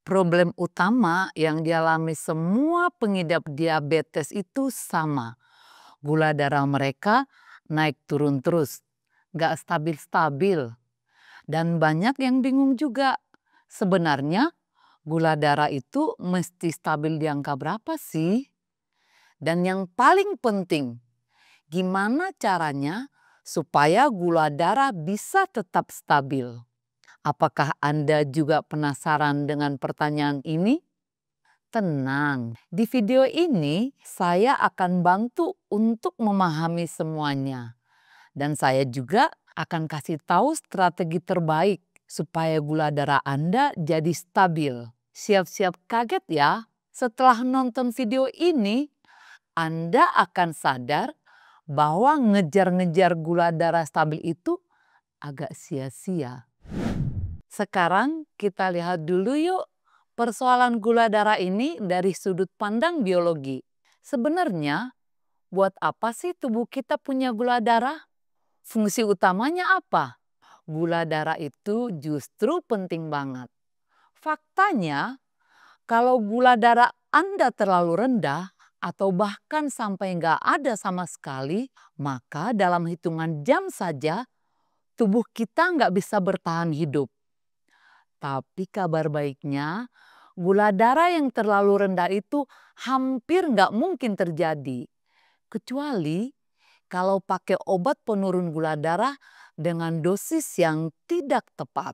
Problem utama yang dialami semua pengidap diabetes itu sama. Gula darah mereka naik turun terus, gak stabil-stabil. Dan banyak yang bingung juga. Sebenarnya gula darah itu mesti stabil di angka berapa sih? Dan yang paling penting, gimana caranya supaya gula darah bisa tetap stabil? Apakah Anda juga penasaran dengan pertanyaan ini? Tenang, di video ini saya akan bantu untuk memahami semuanya. Dan saya juga akan kasih tahu strategi terbaik supaya gula darah Anda jadi stabil. Siap-siap kaget ya, setelah nonton video ini, Anda akan sadar bahwa ngejar-ngejar gula darah stabil itu agak sia-sia. Sekarang kita lihat dulu yuk persoalan gula darah ini dari sudut pandang biologi. Sebenarnya, buat apa sih tubuh kita punya gula darah? Fungsi utamanya apa? Gula darah itu justru penting banget. Faktanya, kalau gula darah Anda terlalu rendah atau bahkan sampai nggak ada sama sekali, maka dalam hitungan jam saja tubuh kita nggak bisa bertahan hidup. Tapi kabar baiknya, gula darah yang terlalu rendah itu hampir nggak mungkin terjadi. Kecuali kalau pakai obat penurun gula darah dengan dosis yang tidak tepat.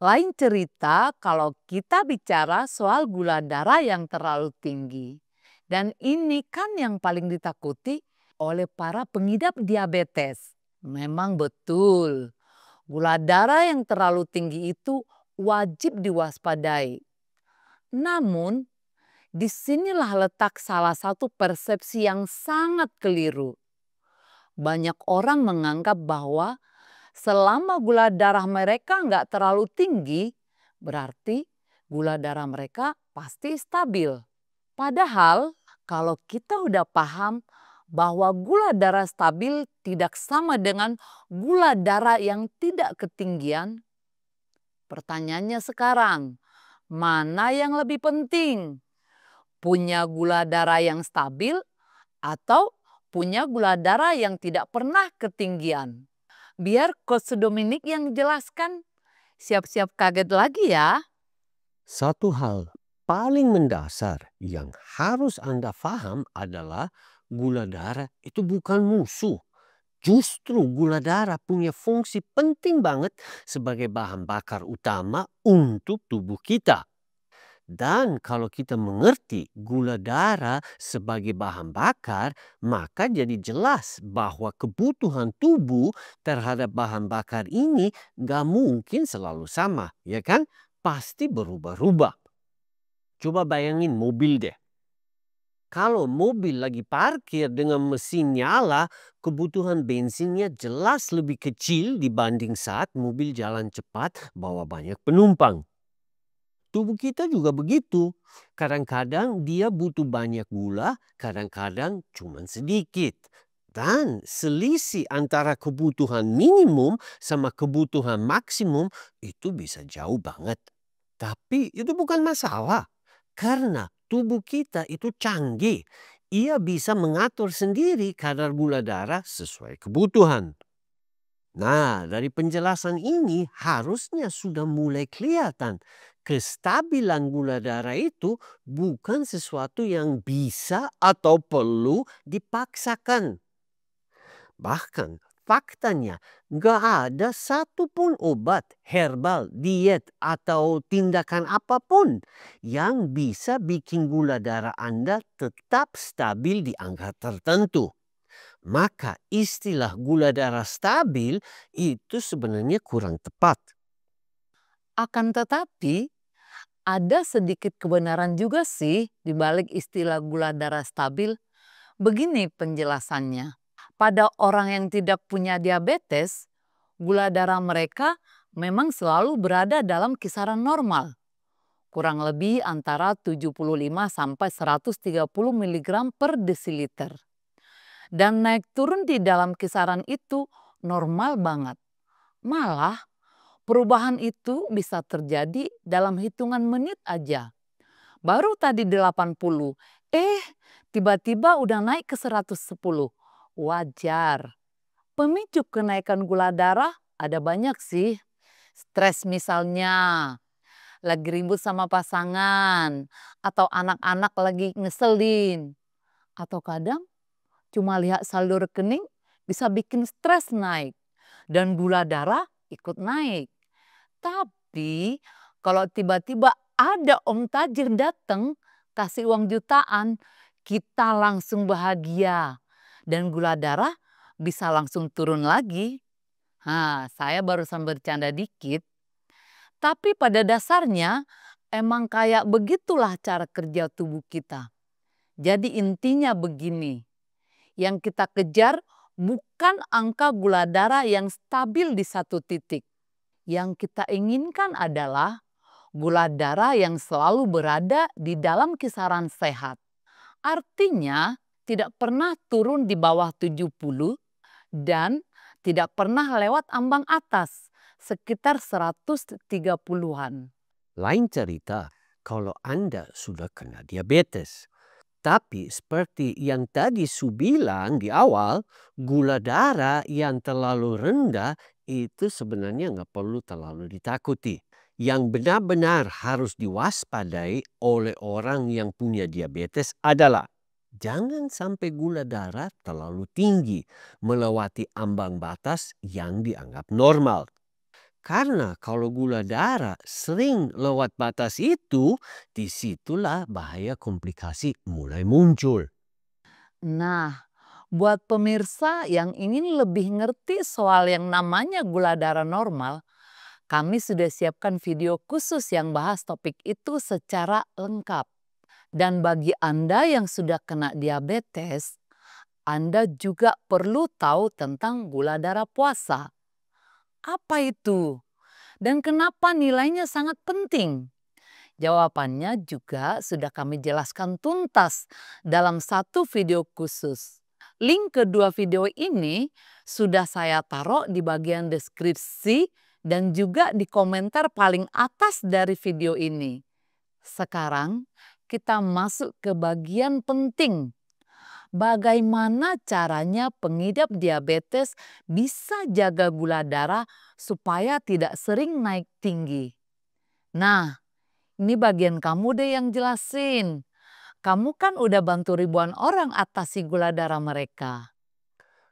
Lain cerita kalau kita bicara soal gula darah yang terlalu tinggi. Dan ini kan yang paling ditakuti oleh para pengidap diabetes. Memang betul, gula darah yang terlalu tinggi itu wajib diwaspadai. Namun, disinilah letak salah satu persepsi yang sangat keliru. Banyak orang menganggap bahwa selama gula darah mereka nggak terlalu tinggi, berarti gula darah mereka pasti stabil. Padahal kalau kita udah paham bahwa gula darah stabil tidak sama dengan gula darah yang tidak ketinggian, pertanyaannya sekarang, mana yang lebih penting? Punya gula darah yang stabil atau punya gula darah yang tidak pernah ketinggian? Biar Coach Dominic yang jelaskan. Siap-siap kaget lagi ya. Satu hal paling mendasar yang harus Anda paham adalah gula darah itu bukan musuh. Justru gula darah punya fungsi penting banget sebagai bahan bakar utama untuk tubuh kita. Dan kalau kita mengerti gula darah sebagai bahan bakar, maka jadi jelas bahwa kebutuhan tubuh terhadap bahan bakar ini gak mungkin selalu sama, ya kan? Pasti berubah-ubah. Coba bayangin mobil deh. Kalau mobil lagi parkir dengan mesin nyala, kebutuhan bensinnya jelas lebih kecil dibanding saat mobil jalan cepat bawa banyak penumpang. Tubuh kita juga begitu. Kadang-kadang dia butuh banyak gula, kadang-kadang cuma sedikit. Dan selisih antara kebutuhan minimum sama kebutuhan maksimum itu bisa jauh banget. Tapi itu bukan masalah. Karena tubuh kita itu canggih. Ia bisa mengatur sendiri kadar gula darah sesuai kebutuhan. Nah, dari penjelasan ini harusnya sudah mulai kelihatan. Kestabilan gula darah itu bukan sesuatu yang bisa atau perlu dipaksakan. Bahkan faktanya gak ada satupun obat, herbal, diet, atau tindakan apapun yang bisa bikin gula darah Anda tetap stabil di angka tertentu. Maka istilah gula darah stabil itu sebenarnya kurang tepat. Akan tetapi, ada sedikit kebenaran juga sih di balik istilah gula darah stabil. Begini penjelasannya. Pada orang yang tidak punya diabetes, gula darah mereka memang selalu berada dalam kisaran normal. Kurang lebih antara 75 sampai 130 mg per desiliter. Dan naik turun di dalam kisaran itu normal banget. Malah Perubahan itu bisa terjadi dalam hitungan menit aja. Baru tadi 80, tiba-tiba udah naik ke 110. Wajar. Pemicu kenaikan gula darah ada banyak sih. Stres misalnya, lagi ribut sama pasangan, atau anak-anak lagi ngeselin. Atau kadang cuma lihat saldo rekening bisa bikin stres naik dan gula darah ikut naik. Tapi kalau tiba-tiba ada om tajir datang kasih uang jutaan, kita langsung bahagia dan gula darah bisa langsung turun lagi. Saya barusan bercanda dikit. Tapi pada dasarnya emang kayak begitulah cara kerja tubuh kita. Jadi intinya begini, yang kita kejar bukan angka gula darah yang stabil di satu titik. Yang kita inginkan adalah gula darah yang selalu berada di dalam kisaran sehat. Artinya tidak pernah turun di bawah 70 dan tidak pernah lewat ambang atas, sekitar 130-an. Lain cerita kalau Anda sudah kena diabetes. Tapi seperti yang tadi Su bilang di awal, gula darah yang terlalu rendah itu sebenarnya nggak perlu terlalu ditakuti. Yang benar-benar harus diwaspadai oleh orang yang punya diabetes adalah jangan sampai gula darah terlalu tinggi melewati ambang batas yang dianggap normal. Karena kalau gula darah sering lewat batas itu, disitulah bahaya komplikasi mulai muncul. Nah, buat pemirsa yang ingin lebih ngerti soal yang namanya gula darah normal, kami sudah siapkan video khusus yang bahas topik itu secara lengkap. Dan bagi Anda yang sudah kena diabetes, Anda juga perlu tahu tentang gula darah puasa. Apa itu? Dan kenapa nilainya sangat penting? Jawabannya juga sudah kami jelaskan tuntas dalam satu video khusus. Link kedua video ini sudah saya taruh di bagian deskripsi dan juga di komentar paling atas dari video ini. Sekarang kita masuk ke bagian penting. Bagaimana caranya pengidap diabetes bisa jaga gula darah supaya tidak sering naik tinggi? Nah, ini bagian kamu deh yang jelasin. Kamu kan udah bantu ribuan orang atasi gula darah mereka.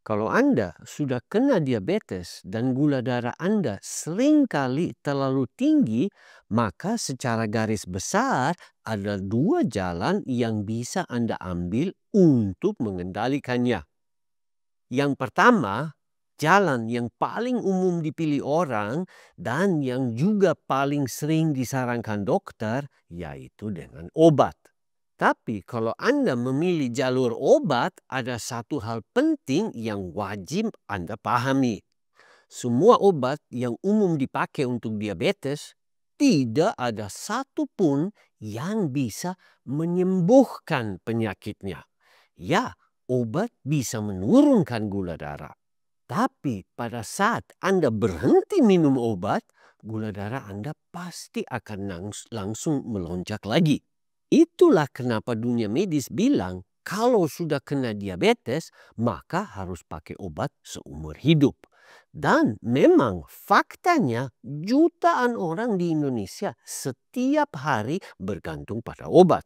Kalau Anda sudah kena diabetes dan gula darah Anda seringkali terlalu tinggi, maka secara garis besar ada dua jalan yang bisa Anda ambil untuk mengendalikannya. Yang pertama, jalan yang paling umum dipilih orang dan yang juga paling sering disarankan dokter, yaitu dengan obat. Tapi kalau Anda memilih jalur obat, ada satu hal penting yang wajib Anda pahami. Semua obat yang umum dipakai untuk diabetes, tidak ada satupun yang bisa menyembuhkan penyakitnya. Ya, obat bisa menurunkan gula darah. Tapi pada saat Anda berhenti minum obat, gula darah Anda pasti akan langsung melonjak lagi. Itulah kenapa dunia medis bilang kalau sudah kena diabetes maka harus pakai obat seumur hidup. Dan memang faktanya jutaan orang di Indonesia setiap hari bergantung pada obat.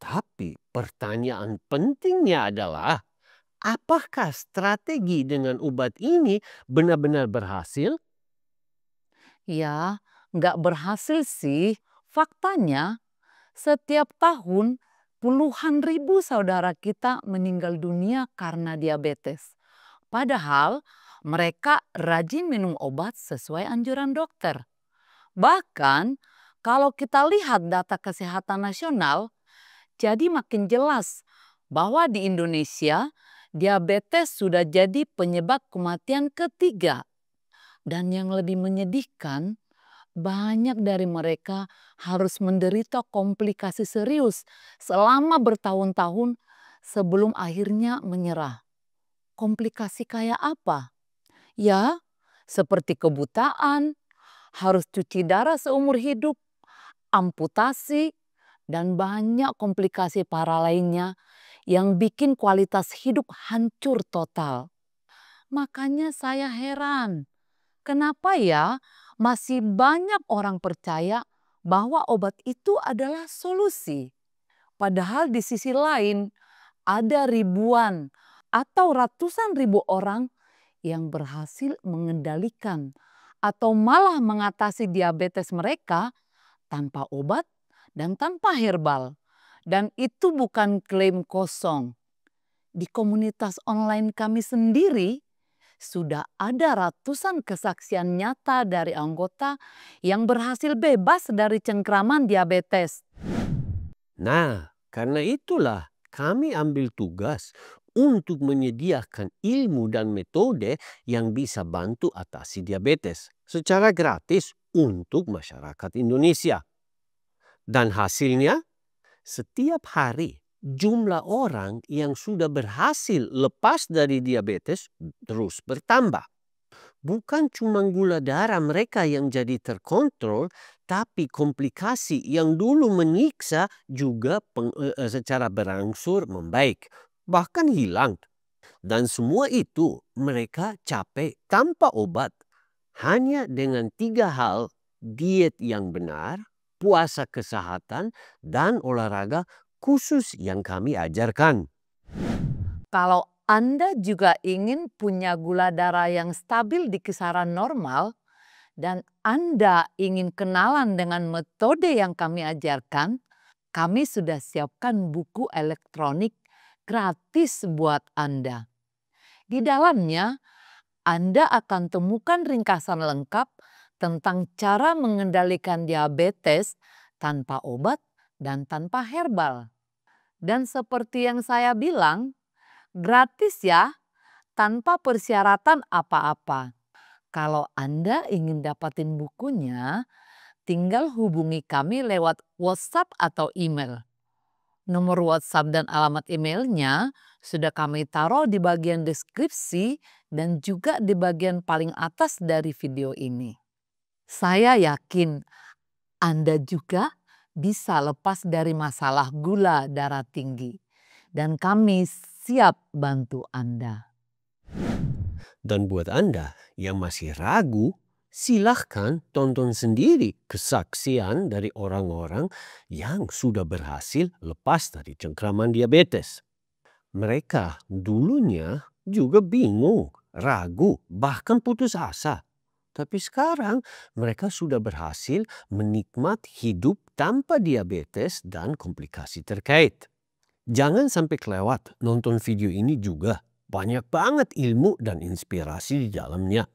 Tapi pertanyaan pentingnya adalah apakah strategi dengan obat ini benar-benar berhasil? Ya, nggak berhasil sih. Faktanya, setiap tahun puluhan ribu saudara kita meninggal dunia karena diabetes. Padahal mereka rajin minum obat sesuai anjuran dokter. Bahkan kalau kita lihat data kesehatan nasional, jadi makin jelas bahwa di Indonesia diabetes sudah jadi penyebab kematian ketiga. Dan yang lebih menyedihkan, banyak dari mereka harus menderita komplikasi serius selama bertahun-tahun sebelum akhirnya menyerah. Komplikasi kayak apa? Ya, seperti kebutaan, harus cuci darah seumur hidup, amputasi, dan banyak komplikasi parah lainnya yang bikin kualitas hidup hancur total. Makanya saya heran, kenapa ya masih banyak orang percaya bahwa obat itu adalah solusi. Padahal di sisi lain ada ribuan atau ratusan ribu orang yang berhasil mengendalikan atau malah mengatasi diabetes mereka tanpa obat dan tanpa herbal. Dan itu bukan klaim kosong. Di komunitas online kami sendiri sudah ada ratusan kesaksian nyata dari anggota yang berhasil bebas dari cengkraman diabetes. Nah, karena itulah kami ambil tugas untuk menyediakan ilmu dan metode yang bisa bantu atasi diabetes secara gratis untuk masyarakat Indonesia. Dan hasilnya, setiap hari jumlah orang yang sudah berhasil lepas dari diabetes terus bertambah. Bukan cuma gula darah mereka yang jadi terkontrol, tapi komplikasi yang dulu menyiksa juga secara berangsur membaik, bahkan hilang. Dan semua itu mereka capai tanpa obat, hanya dengan 3 hal: diet yang benar, puasa kesehatan, dan olahraga khusus yang kami ajarkan. Kalau Anda juga ingin punya gula darah yang stabil di kisaran normal, dan Anda ingin kenalan dengan metode yang kami ajarkan, kami sudah siapkan buku elektronik gratis buat Anda. Di dalamnya, Anda akan temukan ringkasan lengkap tentang cara mengendalikan diabetes tanpa obat dan tanpa herbal. Dan seperti yang saya bilang, gratis ya, tanpa persyaratan apa-apa. Kalau Anda ingin dapatin bukunya, tinggal hubungi kami lewat WhatsApp atau email. Nomor WhatsApp dan alamat emailnya sudah kami taruh di bagian deskripsi dan juga di bagian paling atas dari video ini. Saya yakin Anda juga bisa lepas dari masalah gula darah tinggi. Dan kami siap bantu Anda. Dan buat Anda yang masih ragu, silahkan tonton sendiri kesaksian dari orang-orang yang sudah berhasil lepas dari cengkraman diabetes. Mereka dulunya juga bingung, ragu, bahkan putus asa. Tapi sekarang mereka sudah berhasil menikmati hidup tanpa diabetes dan komplikasi terkait. Jangan sampai kelewat nonton video ini juga. Banyak banget ilmu dan inspirasi di dalamnya.